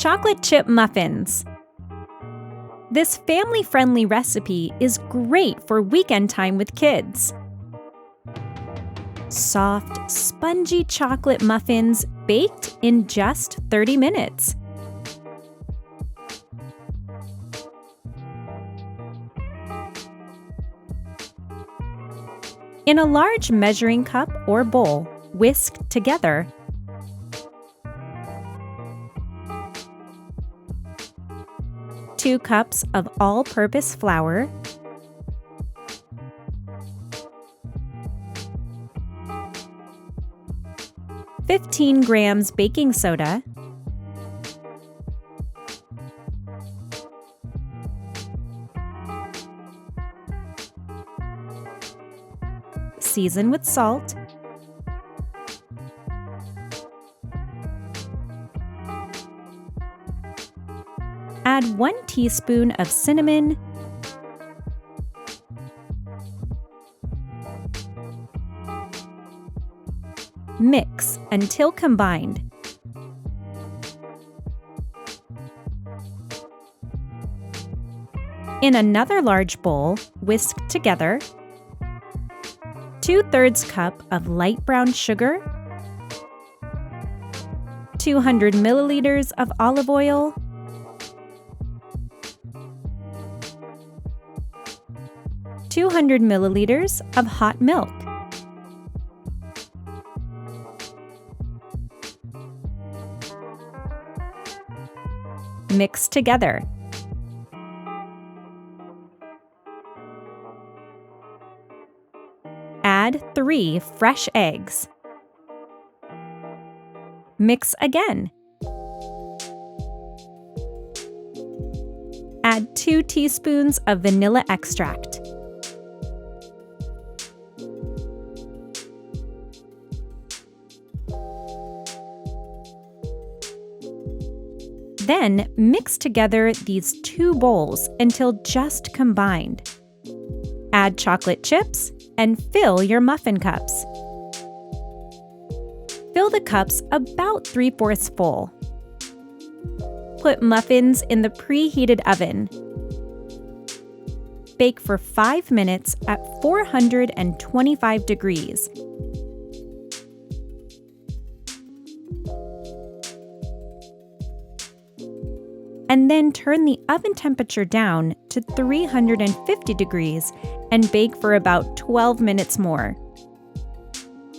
Chocolate chip muffins. This family-friendly recipe is great for weekend time with kids. Soft, spongy chocolate muffins baked in just 30 minutes. In a large measuring cup or bowl, whisk together 2 cups of all-purpose flour, 15 grams baking soda, 1 season with salt, add 1 teaspoon of cinnamon, mix until combined. In another large bowl, whisk together 2/3 cup of light brown sugar, 200 milliliters of olive oil, 200 milliliters of hot milk. Mix together. Add 3 fresh eggs. Mix again. Add 2 teaspoons of vanilla extract. Then mix together these 2 bowls until just combined. Add chocolate chips and fill your muffin cups. Fill the cups about 3/4 full. Put muffins in the preheated oven. Bake for 5 minutes at 425 degrees. And then turn the oven temperature down to 350 degrees and bake for about 12 minutes more.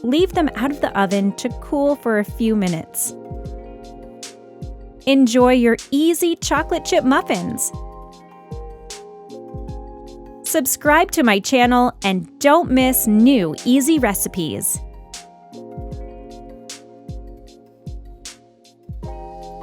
Leave them out of the oven to cool for a few minutes. Enjoy your easy chocolate chip muffins! Subscribe to my channel and don't miss new easy recipes.